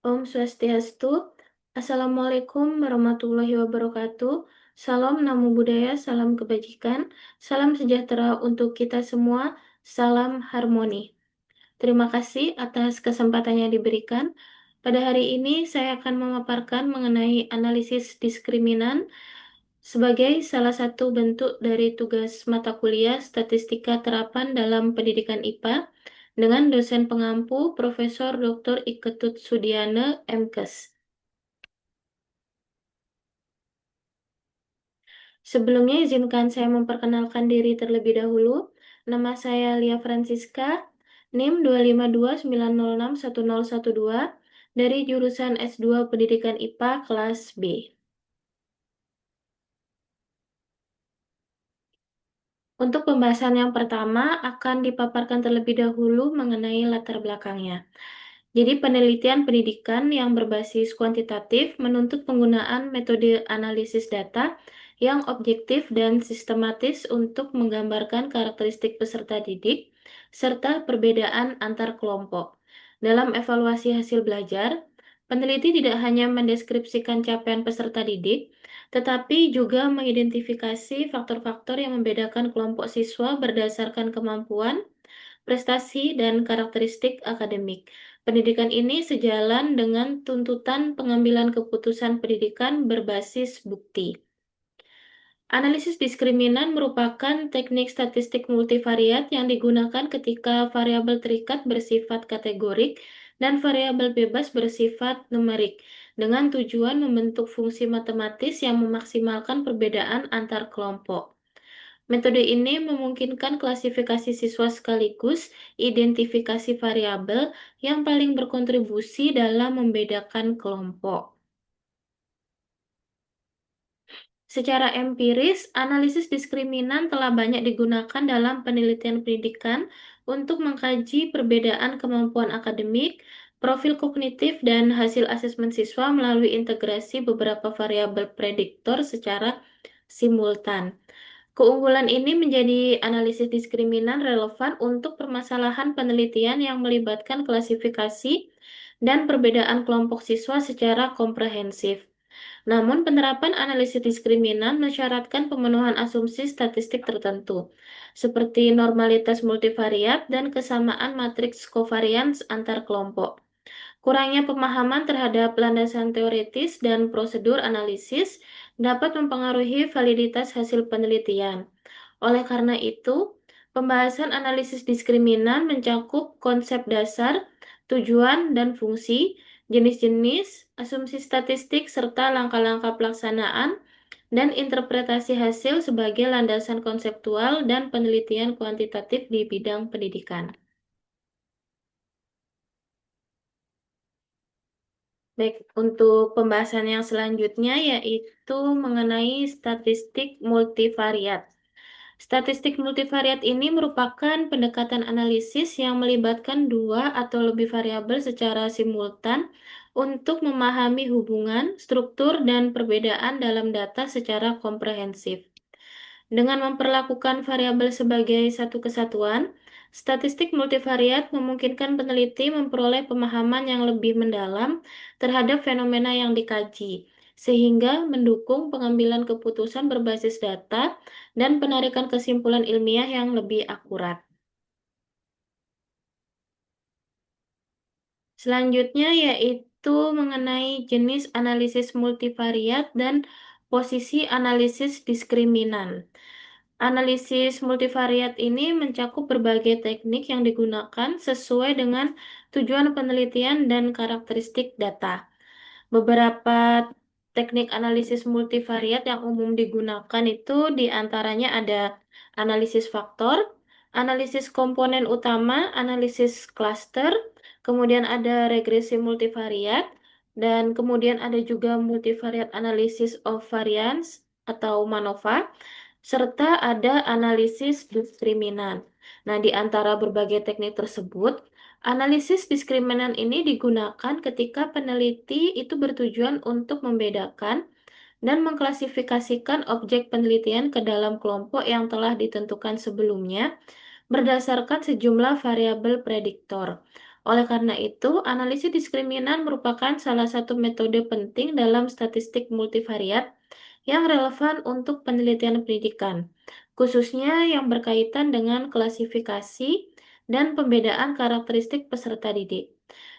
Om Swastiastu. Assalamualaikum warahmatullahi wabarakatuh. Salam Namo Buddhaya, salam kebajikan, salam sejahtera untuk kita semua, salam harmoni. Terima kasih atas kesempatan yang diberikan. Pada hari ini saya akan memaparkan mengenai analisis diskriminan sebagai salah satu bentuk dari tugas mata kuliah Statistika Terapan dalam Pendidikan IPA dengan dosen pengampu Profesor Dr. Iketut Sudiana, MKes. Sebelumnya izinkan saya memperkenalkan diri terlebih dahulu. Nama saya Lia Francisca, NIM 25290610112 dari jurusan S2 Pendidikan IPA kelas B. Untuk pembahasan yang pertama akan dipaparkan terlebih dahulu mengenai latar belakangnya. Jadi penelitian pendidikan yang berbasis kuantitatif menuntut penggunaan metode analisis data yang objektif dan sistematis untuk menggambarkan karakteristik peserta didik serta perbedaan antar kelompok. Dalam evaluasi hasil belajar, peneliti tidak hanya mendeskripsikan capaian peserta didik, tetapi juga mengidentifikasi faktor-faktor yang membedakan kelompok siswa berdasarkan kemampuan, prestasi, dan karakteristik akademik. Pendidikan ini sejalan dengan tuntutan pengambilan keputusan pendidikan berbasis bukti. Analisis diskriminan merupakan teknik statistik multivariat yang digunakan ketika variabel terikat bersifat kategorik dan variabel bebas bersifat numerik, dengan tujuan membentuk fungsi matematis yang memaksimalkan perbedaan antar kelompok. Metode ini memungkinkan klasifikasi siswa sekaligus identifikasi variabel yang paling berkontribusi dalam membedakan kelompok. Secara empiris, analisis diskriminan telah banyak digunakan dalam penelitian pendidikan untuk mengkaji perbedaan kemampuan akademik, profil kognitif, dan hasil asesmen siswa melalui integrasi beberapa variabel prediktor secara simultan. Keunggulan ini menjadi analisis diskriminan relevan untuk permasalahan penelitian yang melibatkan klasifikasi dan perbedaan kelompok siswa secara komprehensif. Namun, penerapan analisis diskriminan mensyaratkan pemenuhan asumsi statistik tertentu, seperti normalitas multivariat dan kesamaan matriks covariance antar kelompok. Kurangnya pemahaman terhadap landasan teoritis dan prosedur analisis dapat mempengaruhi validitas hasil penelitian. Oleh karena itu, pembahasan analisis diskriminan mencakup konsep dasar, tujuan dan fungsi, jenis-jenis, asumsi statistik, serta langkah-langkah pelaksanaan dan interpretasi hasil sebagai landasan konseptual dan penelitian kuantitatif di bidang pendidikan. Baik, untuk pembahasan yang selanjutnya yaitu mengenai statistik multivariat. Statistik multivariat ini merupakan pendekatan analisis yang melibatkan dua atau lebih variabel secara simultan untuk memahami hubungan, struktur, dan perbedaan dalam data secara komprehensif. Dengan memperlakukan variabel sebagai satu kesatuan, statistik multivariat memungkinkan peneliti memperoleh pemahaman yang lebih mendalam terhadap fenomena yang dikaji, sehingga mendukung pengambilan keputusan berbasis data dan penarikan kesimpulan ilmiah yang lebih akurat. Selanjutnya yaitu mengenai jenis analisis multivariat dan posisi analisis diskriminan. Analisis multivariat ini mencakup berbagai teknik yang digunakan sesuai dengan tujuan penelitian dan karakteristik data. Beberapa teknik analisis multivariat yang umum digunakan itu diantaranya ada analisis faktor, analisis komponen utama, analisis cluster, kemudian ada regresi multivariat, dan kemudian ada juga multivariate analysis of variance atau MANOVA, serta ada analisis diskriminan. Nah, di antara berbagai teknik tersebut, analisis diskriminan ini digunakan ketika peneliti itu bertujuan untuk membedakan dan mengklasifikasikan objek penelitian ke dalam kelompok yang telah ditentukan sebelumnya berdasarkan sejumlah variabel prediktor. Oleh karena itu, analisis diskriminan merupakan salah satu metode penting dalam statistik multivariat yang relevan untuk penelitian pendidikan, khususnya yang berkaitan dengan klasifikasi dan pembedaan karakteristik peserta didik.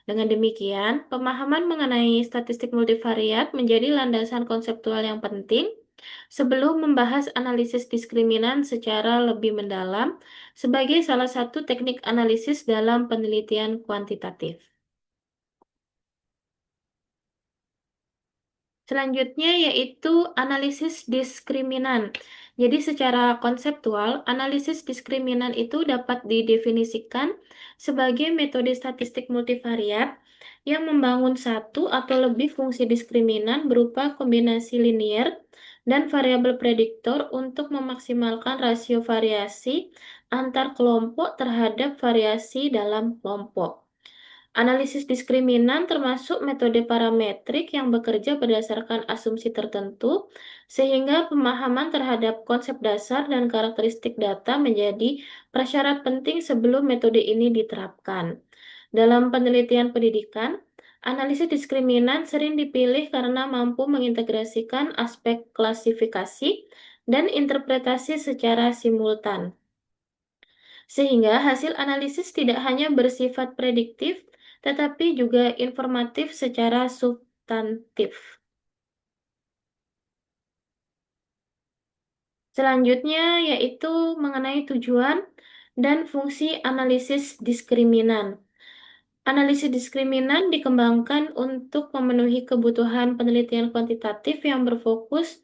Dengan demikian, pemahaman mengenai statistik multivariat menjadi landasan konseptual yang penting sebelum membahas analisis diskriminan secara lebih mendalam sebagai salah satu teknik analisis dalam penelitian kuantitatif. Selanjutnya yaitu analisis diskriminan. Jadi secara konseptual, analisis diskriminan itu dapat didefinisikan sebagai metode statistik multivariat yang membangun satu atau lebih fungsi diskriminan berupa kombinasi linier dan variabel prediktor untuk memaksimalkan rasio variasi antar kelompok terhadap variasi dalam kelompok. Analisis diskriminan termasuk metode parametrik yang bekerja berdasarkan asumsi tertentu, sehingga pemahaman terhadap konsep dasar dan karakteristik data menjadi prasyarat penting sebelum metode ini diterapkan. Dalam penelitian pendidikan, analisis diskriminan sering dipilih karena mampu mengintegrasikan aspek klasifikasi dan interpretasi secara simultan. Sehingga hasil analisis tidak hanya bersifat prediktif, tetapi juga informatif secara substantif. Selanjutnya yaitu mengenai tujuan dan fungsi analisis diskriminan. Analisis diskriminan dikembangkan untuk memenuhi kebutuhan penelitian kuantitatif yang berfokus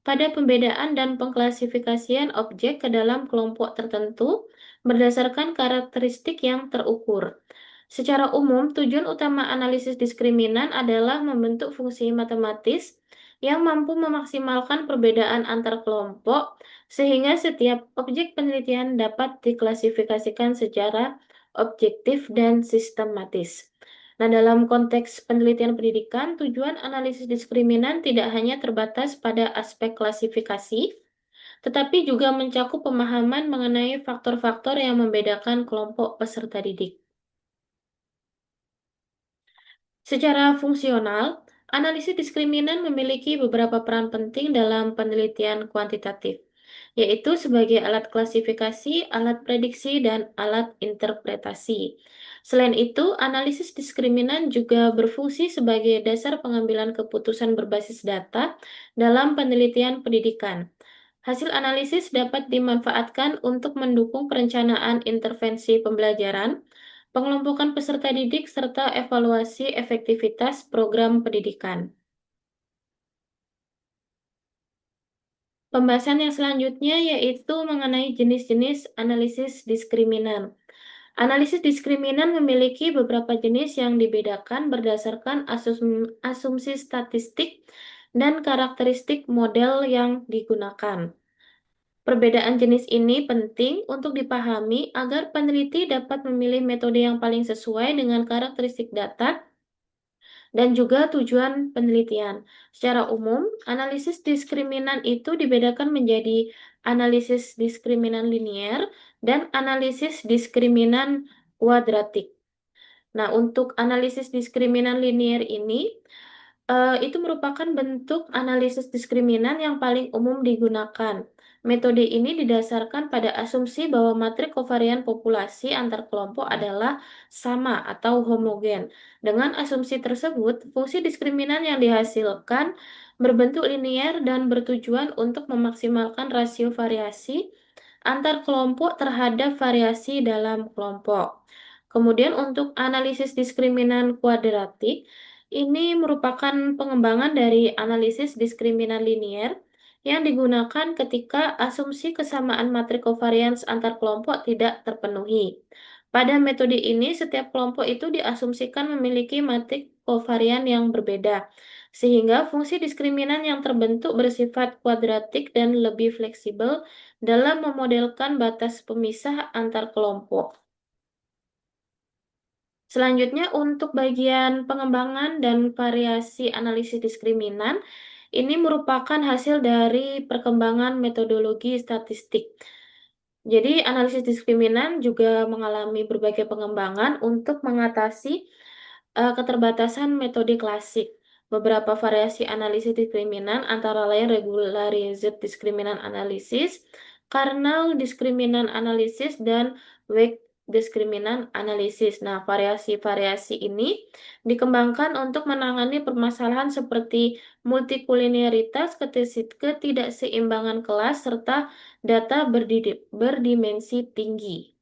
pada pembedaan dan pengklasifikasian objek ke dalam kelompok tertentu berdasarkan karakteristik yang terukur. Secara umum, tujuan utama analisis diskriminan adalah membentuk fungsi matematis yang mampu memaksimalkan perbedaan antar kelompok sehingga setiap objek penelitian dapat diklasifikasikan secara objektif dan sistematis. Nah, dalam konteks penelitian pendidikan, tujuan analisis diskriminan tidak hanya terbatas pada aspek klasifikasi, tetapi juga mencakup pemahaman mengenai faktor-faktor yang membedakan kelompok peserta didik. Secara fungsional, analisis diskriminan memiliki beberapa peran penting dalam penelitian kuantitatif, yaitu sebagai alat klasifikasi, alat prediksi, dan alat interpretasi. Selain itu, analisis diskriminan juga berfungsi sebagai dasar pengambilan keputusan berbasis data dalam penelitian pendidikan. Hasil analisis dapat dimanfaatkan untuk mendukung perencanaan intervensi pembelajaran, pengelompokan peserta didik, serta evaluasi efektivitas program pendidikan. Pembahasan yang selanjutnya yaitu mengenai jenis-jenis analisis diskriminan. Analisis diskriminan memiliki beberapa jenis yang dibedakan berdasarkan asumsi statistik dan karakteristik model yang digunakan. Perbedaan jenis ini penting untuk dipahami agar peneliti dapat memilih metode yang paling sesuai dengan karakteristik data dan juga tujuan penelitian. Secara umum, analisis diskriminan itu dibedakan menjadi analisis diskriminan linier dan analisis diskriminan kuadratik. Nah, untuk analisis diskriminan linier ini, itu merupakan bentuk analisis diskriminan yang paling umum digunakan. Metode ini didasarkan pada asumsi bahwa matrik kovarian populasi antar kelompok adalah sama atau homogen. Dengan asumsi tersebut, fungsi diskriminan yang dihasilkan berbentuk linier dan bertujuan untuk memaksimalkan rasio variasi antar kelompok terhadap variasi dalam kelompok. Kemudian untuk analisis diskriminan kuadratik, ini merupakan pengembangan dari analisis diskriminan linier yang digunakan ketika asumsi kesamaan matrik covariance antar kelompok tidak terpenuhi. Pada metode ini, setiap kelompok itu diasumsikan memiliki matrik covarian yang berbeda, sehingga fungsi diskriminan yang terbentuk bersifat kuadratik dan lebih fleksibel dalam memodelkan batas pemisah antar kelompok. Selanjutnya, untuk bagian pengembangan dan variasi analisis diskriminan, ini merupakan hasil dari perkembangan metodologi statistik. Jadi, analisis diskriminan juga mengalami berbagai pengembangan untuk mengatasi keterbatasan metode klasik. Beberapa variasi analisis diskriminan antara lain regularized discriminant analysis, kernel discriminant analysis, dan weak discriminant analysis. Nah, variasi-variasi ini dikembangkan untuk menangani permasalahan seperti multikulineritas, ketidakseimbangan kelas, serta data berdimensi tinggi.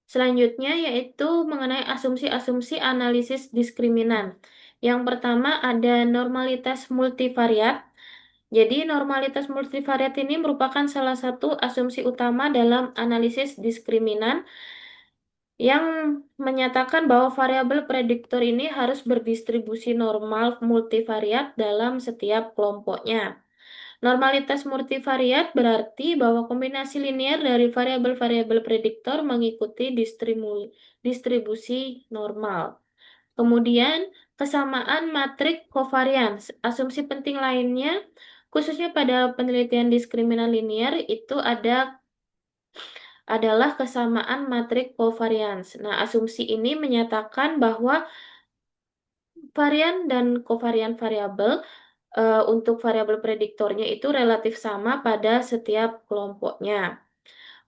Selanjutnya yaitu mengenai asumsi-asumsi analisis diskriminan. Yang pertama ada normalitas multivariat. Jadi normalitas multivariat ini merupakan salah satu asumsi utama dalam analisis diskriminan yang menyatakan bahwa variabel prediktor ini harus berdistribusi normal multivariat dalam setiap kelompoknya. Normalitas multivariat berarti bahwa kombinasi linear dari variabel-variabel prediktor mengikuti distribusi normal. Kemudian, kesamaan matrik covariance. Asumsi penting lainnya, khususnya pada penelitian diskriminan linear, itu adalah kesamaan matrik covariance. Nah, asumsi ini menyatakan bahwa varian dan kovarian variabel untuk variabel prediktornya itu relatif sama pada setiap kelompoknya.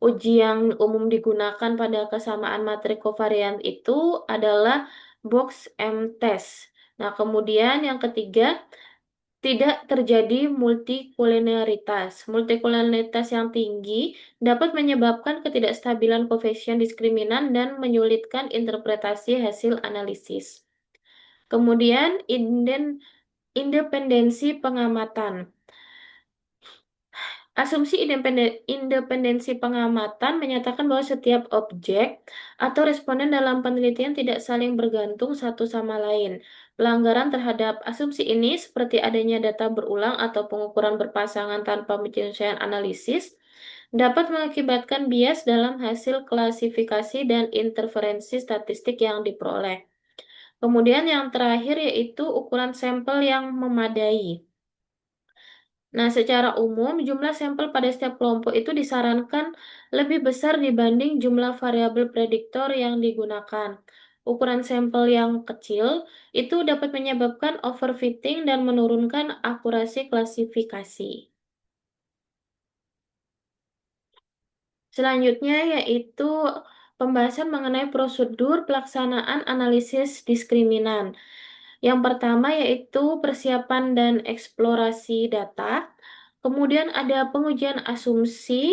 Uji yang umum digunakan pada kesamaan matrik kovarian itu adalah box M-test. Nah, kemudian yang ketiga, tidak terjadi multikulineritas. Multikulineritas yang tinggi dapat menyebabkan ketidakstabilan koefisien diskriminan dan menyulitkan interpretasi hasil analisis. Kemudian, independensi pengamatan. Asumsi independensi pengamatan menyatakan bahwa setiap objek atau responden dalam penelitian tidak saling bergantung satu sama lain. Pelanggaran terhadap asumsi ini seperti adanya data berulang atau pengukuran berpasangan tanpa penyesuaian analisis dapat mengakibatkan bias dalam hasil klasifikasi dan interferensi statistik yang diperoleh. Kemudian yang terakhir yaitu ukuran sampel yang memadai. Nah, secara umum, jumlah sampel pada setiap kelompok itu disarankan lebih besar dibanding jumlah variabel prediktor yang digunakan. Ukuran sampel yang kecil itu dapat menyebabkan overfitting dan menurunkan akurasi klasifikasi. Selanjutnya yaitu pembahasan mengenai prosedur pelaksanaan analisis diskriminan. Yang pertama yaitu persiapan dan eksplorasi data. Kemudian ada pengujian asumsi.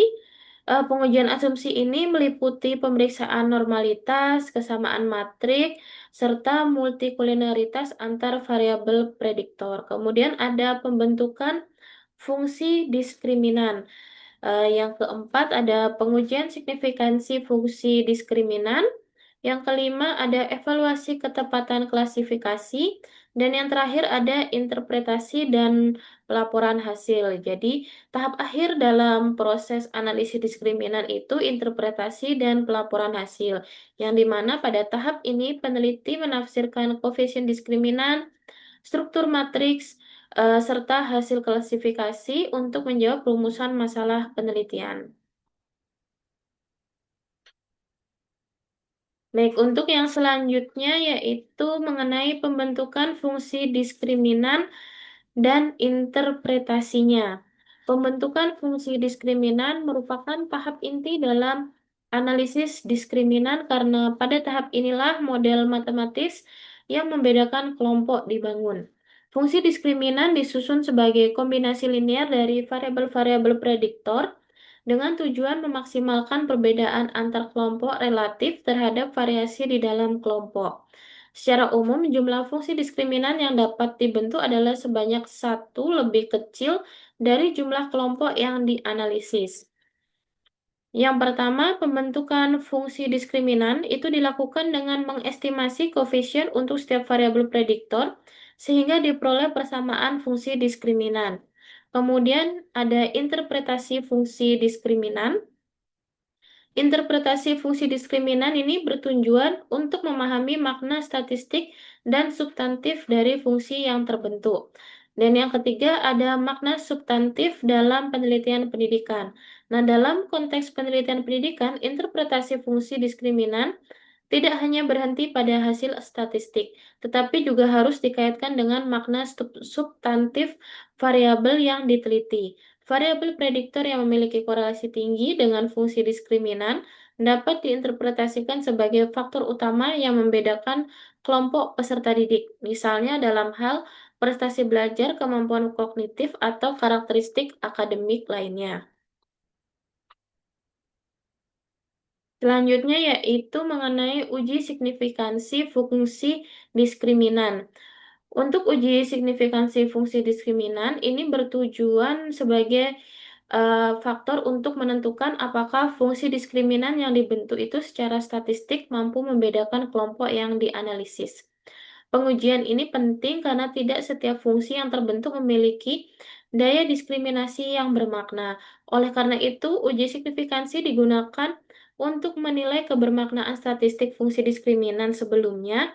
Pengujian asumsi ini meliputi pemeriksaan normalitas, kesamaan matrik, serta multikulineritas antar variabel prediktor. Kemudian ada pembentukan fungsi diskriminan. Yang keempat ada pengujian signifikansi fungsi diskriminan. Yang kelima ada evaluasi ketepatan klasifikasi. Dan yang terakhir ada interpretasi dan pelaporan hasil. Jadi, tahap akhir dalam proses analisis diskriminan itu interpretasi dan pelaporan hasil. Yang dimana pada tahap ini peneliti menafsirkan koefisien diskriminan, struktur matriks, serta hasil klasifikasi untuk menjawab rumusan masalah penelitian. Baik, untuk yang selanjutnya yaitu mengenai pembentukan fungsi diskriminan dan interpretasinya. Pembentukan fungsi diskriminan merupakan tahap inti dalam analisis diskriminan karena pada tahap inilah model matematis yang membedakan kelompok dibangun. Fungsi diskriminan disusun sebagai kombinasi linear dari variabel-variabel prediktor dengan tujuan memaksimalkan perbedaan antar kelompok relatif terhadap variasi di dalam kelompok. Secara umum, jumlah fungsi diskriminan yang dapat dibentuk adalah sebanyak satu lebih kecil dari jumlah kelompok yang dianalisis. Yang pertama, pembentukan fungsi diskriminan itu dilakukan dengan mengestimasi koefisien untuk setiap variabel prediktor sehingga diperoleh persamaan fungsi diskriminan. Kemudian ada interpretasi fungsi diskriminan. Interpretasi fungsi diskriminan ini bertujuan untuk memahami makna statistik dan substantif dari fungsi yang terbentuk. Dan yang ketiga ada makna substantif dalam penelitian pendidikan. Nah, dalam konteks penelitian pendidikan, interpretasi fungsi diskriminan tidak hanya berhenti pada hasil statistik, tetapi juga harus dikaitkan dengan makna substantif variabel yang diteliti. Variabel prediktor yang memiliki korelasi tinggi dengan fungsi diskriminan dapat diinterpretasikan sebagai faktor utama yang membedakan kelompok peserta didik, misalnya dalam hal prestasi belajar, kemampuan kognitif, atau karakteristik akademik lainnya. Selanjutnya yaitu mengenai uji signifikansi fungsi diskriminan. Untuk uji signifikansi fungsi diskriminan, ini bertujuan sebagai faktor untuk menentukan apakah fungsi diskriminan yang dibentuk itu secara statistik mampu membedakan kelompok yang dianalisis. Pengujian ini penting karena tidak setiap fungsi yang terbentuk memiliki daya diskriminasi yang bermakna. Oleh karena itu, uji signifikansi digunakan untuk menilai kebermaknaan statistik fungsi diskriminan sebelumnya,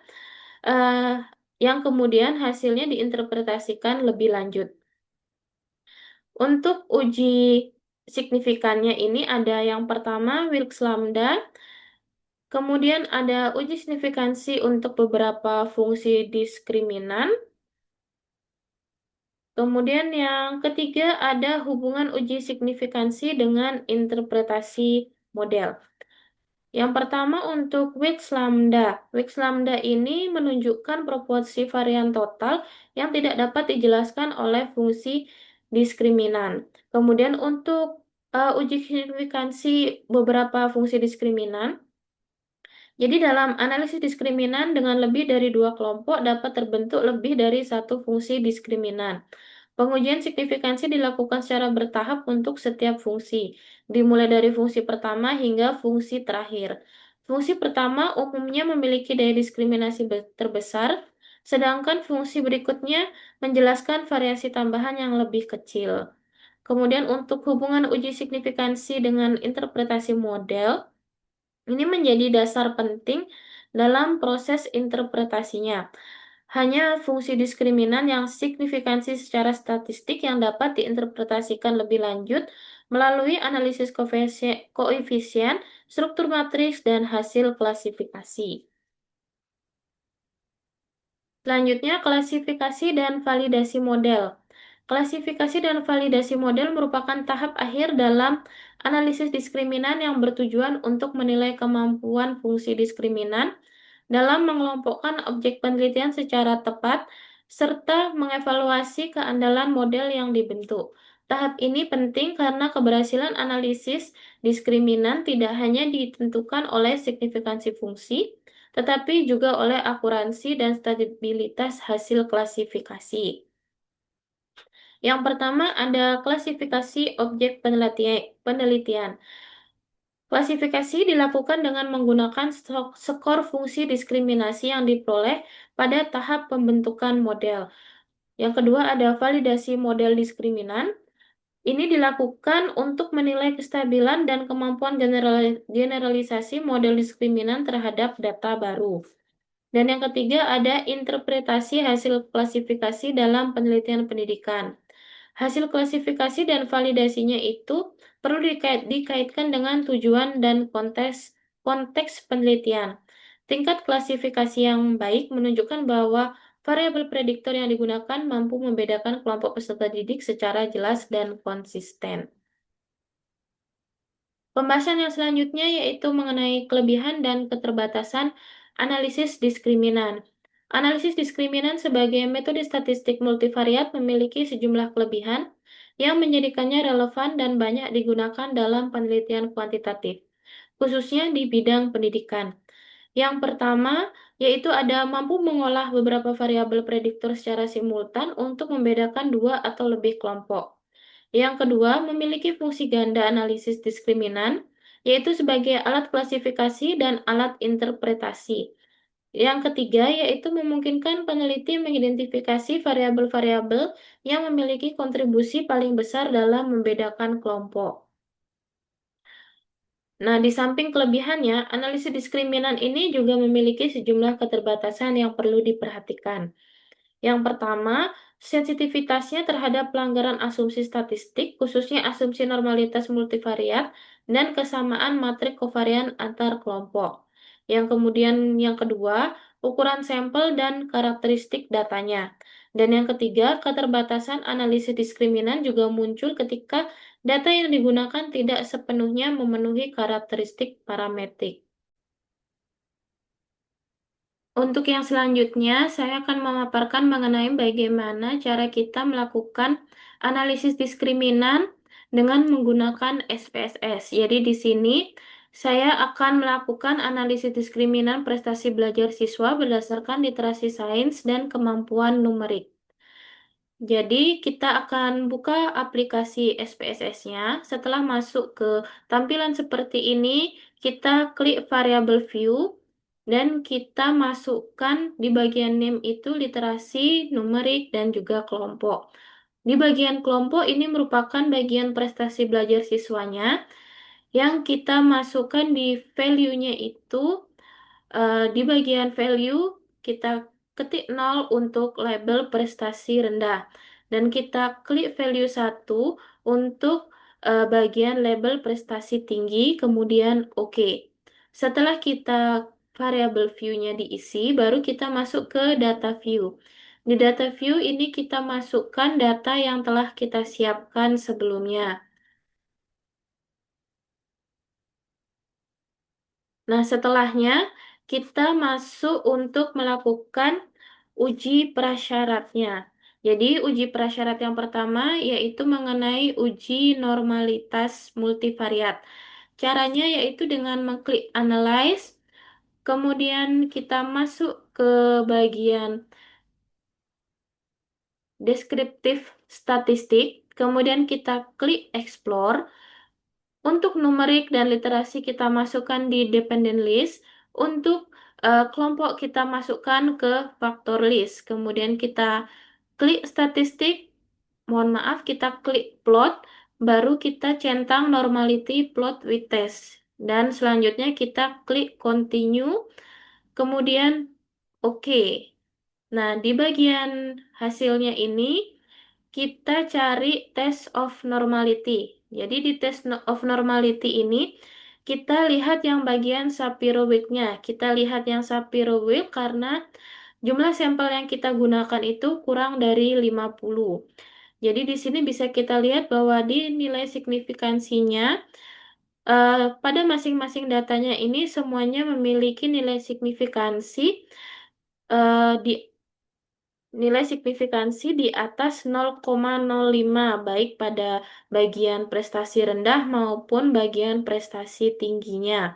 eh, yang kemudian hasilnya diinterpretasikan lebih lanjut. Untuk uji signifikannya ini ada yang pertama Wilks Lambda, kemudian ada uji signifikansi untuk beberapa fungsi diskriminan. Kemudian yang ketiga ada hubungan uji signifikansi dengan interpretasi model. Yang pertama untuk Wix Lambda. Wix Lambda ini menunjukkan proporsi varian total yang tidak dapat dijelaskan oleh fungsi diskriminan. Kemudian untuk uji signifikansi beberapa fungsi diskriminan, jadi dalam analisis diskriminan dengan lebih dari dua kelompok dapat terbentuk lebih dari satu fungsi diskriminan. Pengujian signifikansi dilakukan secara bertahap untuk setiap fungsi, dimulai dari fungsi pertama hingga fungsi terakhir. Fungsi pertama umumnya memiliki daya diskriminasi terbesar, sedangkan fungsi berikutnya menjelaskan variasi tambahan yang lebih kecil. Kemudian untuk hubungan uji signifikansi dengan interpretasi model, ini menjadi dasar penting dalam proses interpretasinya. Hanya fungsi diskriminan yang signifikansi secara statistik yang dapat diinterpretasikan lebih lanjut melalui analisis koefisien, struktur matriks, dan hasil klasifikasi. Selanjutnya, klasifikasi dan validasi model. Klasifikasi dan validasi model merupakan tahap akhir dalam analisis diskriminan yang bertujuan untuk menilai kemampuan fungsi diskriminan dalam mengelompokkan objek penelitian secara tepat serta mengevaluasi keandalan model yang dibentuk. Tahap ini penting karena keberhasilan analisis diskriminan tidak hanya ditentukan oleh signifikansi fungsi, tetapi juga oleh akuransi dan stabilitas hasil klasifikasi. Yang pertama ada klasifikasi objek penelitian. Klasifikasi dilakukan dengan menggunakan skor fungsi diskriminasi yang diperoleh pada tahap pembentukan model. Yang kedua ada validasi model diskriminan. Ini dilakukan untuk menilai kestabilan dan kemampuan generalisasi model diskriminan terhadap data baru. Dan yang ketiga ada interpretasi hasil klasifikasi dalam penelitian pendidikan. Hasil klasifikasi dan validasinya itu perlu dikaitkan dengan tujuan dan konteks penelitian. Tingkat klasifikasi yang baik menunjukkan bahwa variabel prediktor yang digunakan mampu membedakan kelompok peserta didik secara jelas dan konsisten. Pembahasan yang selanjutnya yaitu mengenai kelebihan dan keterbatasan analisis diskriminan. Analisis diskriminan sebagai metode statistik multivariat memiliki sejumlah kelebihan yang menjadikannya relevan dan banyak digunakan dalam penelitian kuantitatif, khususnya di bidang pendidikan. Yang pertama, yaitu ada mampu mengolah beberapa variabel prediktor secara simultan untuk membedakan dua atau lebih kelompok. Yang kedua, memiliki fungsi ganda analisis diskriminan, yaitu sebagai alat klasifikasi dan alat interpretasi. Yang ketiga, yaitu memungkinkan peneliti mengidentifikasi variabel-variabel yang memiliki kontribusi paling besar dalam membedakan kelompok. Nah, di samping kelebihannya, analisis diskriminan ini juga memiliki sejumlah keterbatasan yang perlu diperhatikan. Yang pertama, Sensitivitasnya terhadap pelanggaran asumsi statistik, khususnya asumsi normalitas multivariat dan kesamaan matrik kovarian antar kelompok. Yang kemudian yang kedua, ukuran sampel dan karakteristik datanya. Dan yang ketiga, keterbatasan analisis diskriminan juga muncul ketika data yang digunakan tidak sepenuhnya memenuhi karakteristik parametrik. Untuk yang selanjutnya, saya akan memaparkan mengenai bagaimana cara kita melakukan analisis diskriminan dengan menggunakan SPSS. Jadi di sini saya akan melakukan analisis diskriminan prestasi belajar siswa berdasarkan literasi sains dan kemampuan numerik. Jadi kita akan buka aplikasi SPSS-nya. Setelah masuk ke tampilan seperti ini, kita klik variable view dan kita masukkan di bagian name itu literasi, numerik, dan juga kelompok. Di bagian kelompok ini merupakan bagian prestasi belajar siswanya yang kita masukkan di value-nya itu di bagian value kita ketik 0 untuk label prestasi rendah dan kita klik value 1 untuk bagian label prestasi tinggi kemudian oke. Setelah kita variable view-nya diisi baru kita masuk ke data view. Di data view ini kita masukkan data yang telah kita siapkan sebelumnya. Nah, setelahnya kita masuk untuk melakukan uji prasyaratnya. Jadi, uji prasyarat yang pertama yaitu mengenai uji normalitas multivariat. Caranya yaitu dengan mengklik Analyze, kemudian kita masuk ke bagian deskriptif statistik, kemudian kita klik Explore. Untuk numerik dan literasi kita masukkan di dependent list. Untuk kelompok kita masukkan ke faktor list. Kemudian kita klik statistik. Mohon maaf, kita klik plot. Baru kita centang normality plot with test. Dan selanjutnya kita klik continue. Kemudian oke. Nah, di bagian hasilnya ini kita cari test of normality. Jadi di test of normality ini kita lihat yang bagian Shapiro-Wilk-nya. Kita lihat yang Shapiro-Wilk karena jumlah sampel yang kita gunakan itu kurang dari 50. Jadi di sini bisa kita lihat bahwa di nilai signifikansinya pada masing-masing datanya ini semuanya memiliki nilai signifikansi di nilai signifikansi di atas 0,05 baik pada bagian prestasi rendah maupun bagian prestasi tingginya.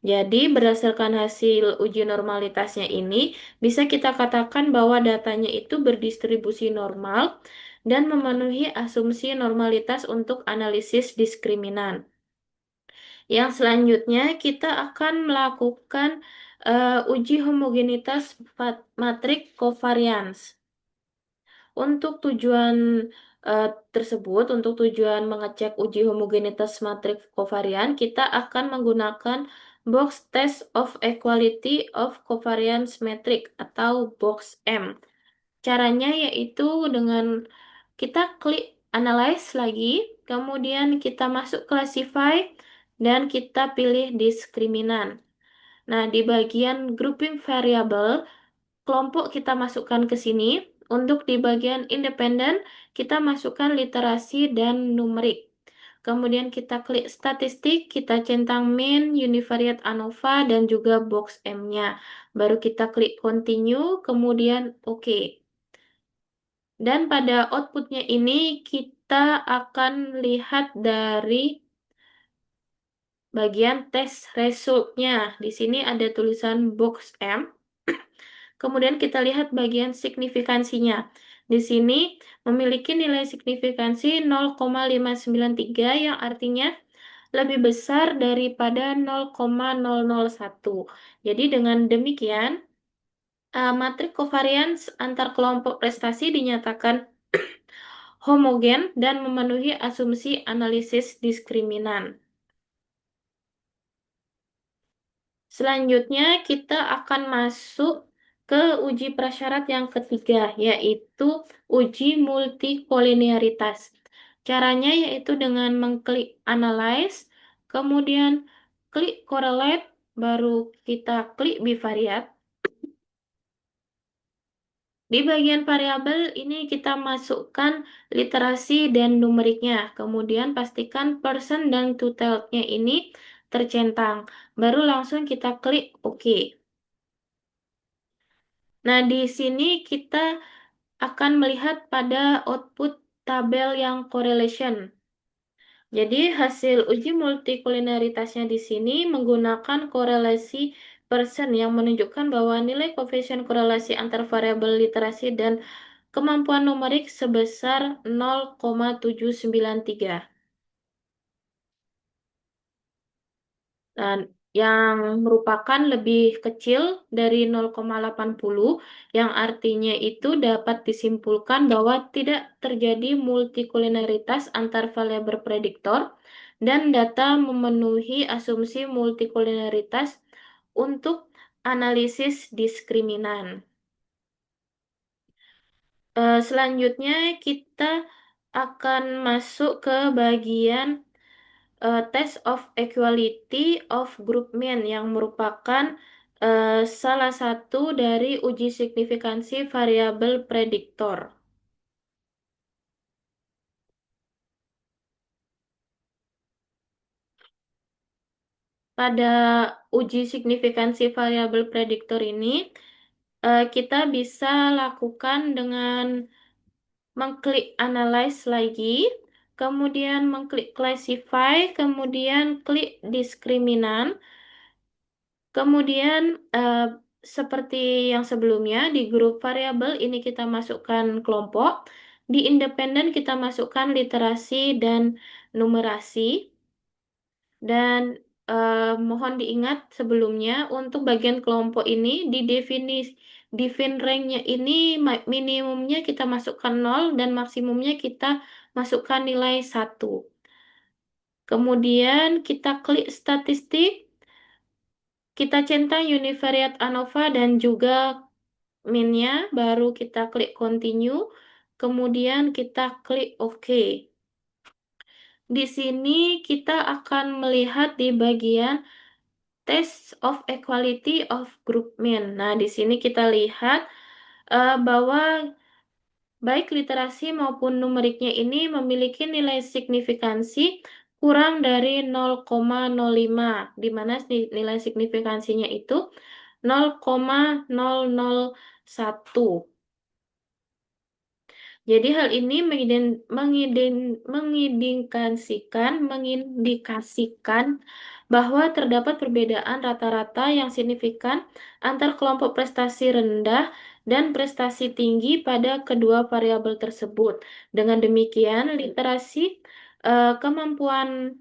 Jadi berdasarkan hasil uji normalitasnya ini bisa kita katakan bahwa datanya itu berdistribusi normal dan memenuhi asumsi normalitas untuk analisis diskriminan. Yang selanjutnya kita akan melakukan uji homogenitas matrik covariance. Untuk tujuan untuk tujuan mengecek uji homogenitas matrik kovarian, kita akan menggunakan box test of equality of covariance metric atau box M. Caranya yaitu dengan kita klik analyze lagi, kemudian kita masuk classify dan kita pilih diskriminan. Nah, di bagian grouping variable kelompok kita masukkan ke sini. Untuk di bagian independen, kita masukkan literasi dan numerik. Kemudian kita klik statistik, kita centang mean, univariate ANOVA, dan juga box M-nya. Baru kita klik continue, kemudian oke. Dan pada outputnya ini kita akan lihat dari bagian tes resultnya. Di sini ada tulisan box M. Kemudian kita lihat bagian signifikansinya. Di sini memiliki nilai signifikansi 0,593 yang artinya lebih besar daripada 0,001. Jadi dengan demikian, matrik covariance antar kelompok prestasi dinyatakan homogen dan memenuhi asumsi analisis diskriminan. Selanjutnya kita akan masuk ke uji prasyarat yang ketiga, yaitu uji multikolinearitas. Caranya yaitu dengan mengklik Analyze, kemudian klik Correlate, baru kita klik bivariat. Di bagian variabel ini kita masukkan literasi dan numeriknya. Kemudian pastikan person dan tutelnya ini tercentang. Baru langsung kita klik OK. Nah, di sini kita akan melihat pada output tabel yang correlation. Jadi hasil uji multikulinaritasnya di sini menggunakan korelasi person yang menunjukkan bahwa nilai koefisien korelasi antar variabel literasi dan kemampuan numerik sebesar 0,793. Dan yang merupakan lebih kecil dari 0,80, yang artinya itu dapat disimpulkan bahwa tidak terjadi multikulinaritas antar variabel prediktor dan data memenuhi asumsi multikulinaritas untuk analisis diskriminan. Selanjutnya kita akan masuk ke bagian Test of Equality of Group Mean yang merupakan salah satu dari uji signifikansi variabel prediktor. Pada uji signifikansi variabel prediktor ini, kita bisa lakukan dengan mengklik Analyze lagi, kemudian mengklik Classify, kemudian klik Diskriminan. Kemudian seperti yang sebelumnya di grup variabel ini kita masukkan kelompok, di independen kita masukkan literasi dan numerasi, dan mohon diingat sebelumnya untuk bagian kelompok ini di define range-nya ini minimumnya kita masukkan 0 dan maksimumnya kita masukkan nilai 1. Kemudian kita klik statistik. Kita centang univariate ANOVA dan juga min-nya, baru kita klik continue, kemudian kita klik OK. Di sini kita akan melihat di bagian Test of Equality of Group Mean. Nah, di sini kita lihat bahwa baik literasi maupun numeriknya ini memiliki nilai signifikansi kurang dari 0,05, di mana nilai signifikansinya itu 0,001. Jadi hal ini mengindikasikan bahwa terdapat perbedaan rata-rata yang signifikan antar kelompok prestasi rendah dan prestasi tinggi pada kedua variabel tersebut. Dengan demikian, literasi, kemampuan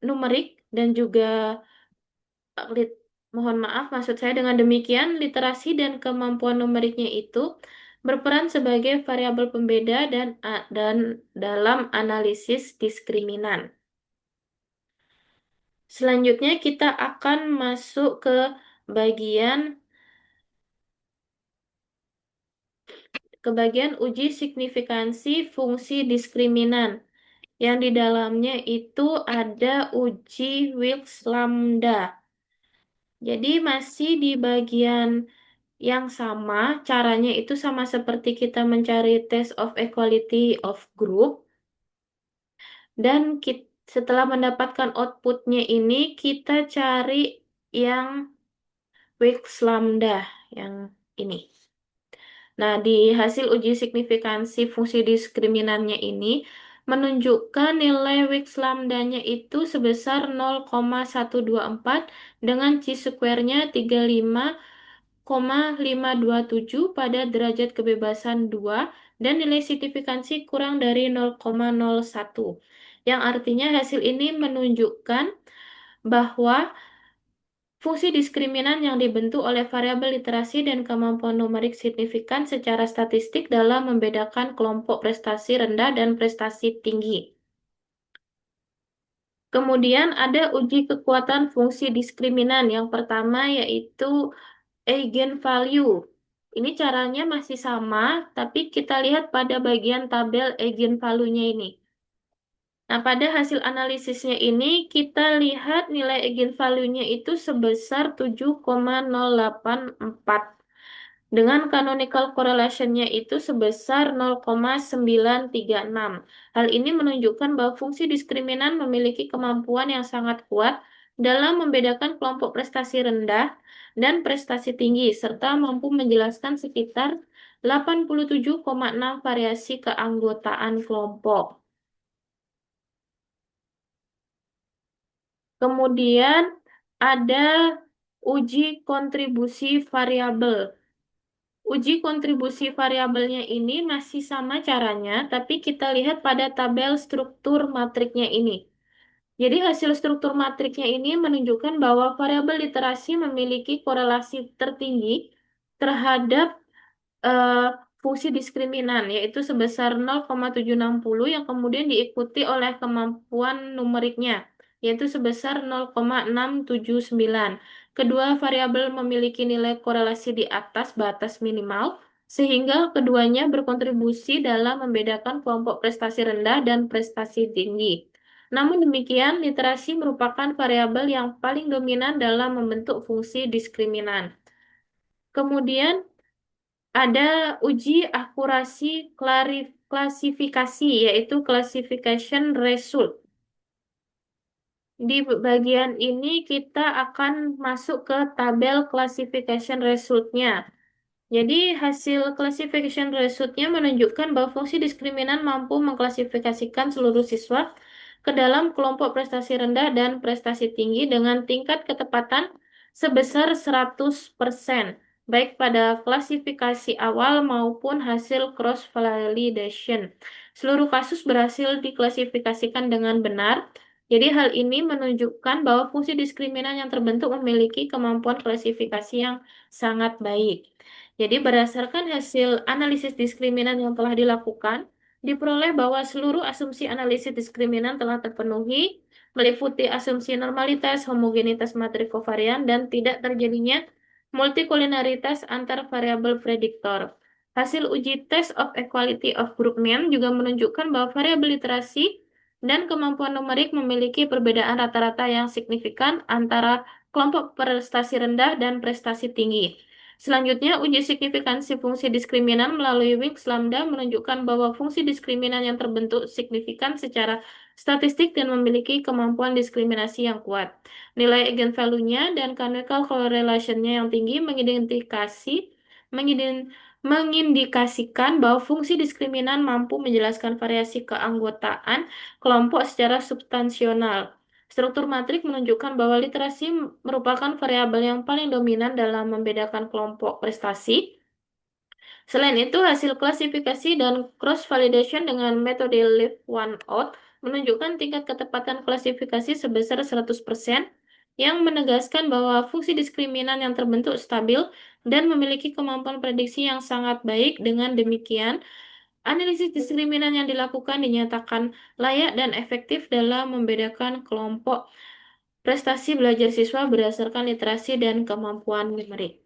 numerik, dan juga mohon maaf, maksud saya dengan demikian, literasi dan kemampuan numeriknya itu berperan sebagai variabel pembeda dan dalam analisis diskriminan. Selanjutnya kita akan masuk bagian ke bagian uji signifikansi fungsi diskriminan, yang di dalamnya itu ada uji Wilks lambda. Jadi masih di bagian yang sama, caranya itu sama seperti kita mencari test of equality of group. Dan setelah mendapatkan outputnya ini, kita cari yang Wilks lambda, yang ini. Nah, di hasil uji signifikansi fungsi diskriminannya ini, menunjukkan nilai Wilks lambda-nya itu sebesar 0,124 dengan chi-square-nya 35,527 pada derajat kebebasan 2 dan nilai signifikansi kurang dari 0,01. Yang artinya hasil ini menunjukkan bahwa fungsi diskriminan yang dibentuk oleh variabel literasi dan kemampuan numerik signifikan secara statistik dalam membedakan kelompok prestasi rendah dan prestasi tinggi. Kemudian ada uji kekuatan fungsi diskriminan. Yang pertama yaitu eigenvalue. Ini caranya masih sama, tapi kita lihat pada bagian tabel eigenvalue-nya ini. Nah, pada hasil analisisnya ini, kita lihat nilai eigenvalue-nya itu sebesar 7,084. Dengan canonical correlation-nya itu sebesar 0,936. Hal ini menunjukkan bahwa fungsi diskriminan memiliki kemampuan yang sangat kuat dalam membedakan kelompok prestasi rendah dan prestasi tinggi, serta mampu menjelaskan sekitar 87,6 variasi keanggotaan kelompok. Kemudian ada uji kontribusi variabel. Uji kontribusi variabelnya ini masih sama caranya, tapi kita lihat pada tabel struktur matriknya ini. Jadi hasil struktur matriknya ini menunjukkan bahwa variabel literasi memiliki korelasi tertinggi terhadap eh, fungsi diskriminan, yaitu sebesar 0,760 yang kemudian diikuti oleh kemampuan numeriknya, yaitu sebesar 0,679. Kedua variabel memiliki nilai korelasi di atas batas minimal, sehingga keduanya berkontribusi dalam membedakan kelompok prestasi rendah dan prestasi tinggi. Namun demikian, literasi merupakan variabel yang paling dominan dalam membentuk fungsi diskriminan. Kemudian, ada uji akurasi klasifikasi, yaitu classification result. Di bagian ini kita akan masuk ke tabel classification result-nya. Jadi hasil classification result-nya menunjukkan bahwa fungsi diskriminan mampu mengklasifikasikan seluruh siswa ke dalam kelompok prestasi rendah dan prestasi tinggi dengan tingkat ketepatan sebesar 100%, baik pada klasifikasi awal maupun hasil cross-validation. Seluruh kasus berhasil diklasifikasikan dengan benar. Jadi hal ini menunjukkan bahwa fungsi diskriminan yang terbentuk memiliki kemampuan klasifikasi yang sangat baik. Jadi berdasarkan hasil analisis diskriminan yang telah dilakukan, diperoleh bahwa seluruh asumsi analisis diskriminan telah terpenuhi, meliputi asumsi normalitas, homogenitas matrik kovarian, dan tidak terjadinya multikolinaritas antar variabel prediktor. Hasil uji test of equality of group mean juga menunjukkan bahwa variabel literasi dan kemampuan numerik memiliki perbedaan rata-rata yang signifikan antara kelompok prestasi rendah dan prestasi tinggi. Selanjutnya, uji signifikansi fungsi diskriminan melalui Wings Lambda menunjukkan bahwa fungsi diskriminan yang terbentuk signifikan secara statistik dan memiliki kemampuan diskriminasi yang kuat. Nilai eigenvalue-nya dan canonical correlation-nya yang tinggi mengindikasikan bahwa fungsi diskriminan mampu menjelaskan variasi keanggotaan kelompok secara substansional. Struktur matrik menunjukkan bahwa literasi merupakan variabel yang paling dominan dalam membedakan kelompok prestasi. Selain itu, hasil klasifikasi dan cross-validation dengan metode Leave One Out menunjukkan tingkat ketepatan klasifikasi sebesar 100%, yang menegaskan bahwa fungsi diskriminan yang terbentuk stabil dan memiliki kemampuan prediksi yang sangat baik. Dengan demikian, analisis diskriminan yang dilakukan dinyatakan layak dan efektif dalam membedakan kelompok prestasi belajar siswa berdasarkan literasi dan kemampuan numerik.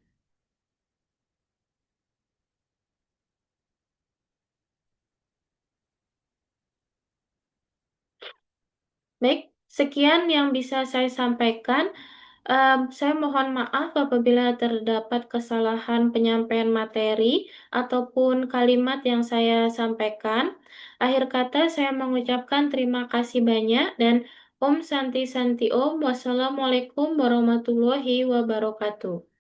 Baik, sekian yang bisa saya sampaikan. Saya mohon maaf apabila terdapat kesalahan penyampaian materi ataupun kalimat yang saya sampaikan. Akhir kata, saya mengucapkan terima kasih banyak dan Om Santi Santi Om. Wassalamualaikum warahmatullahi wabarakatuh.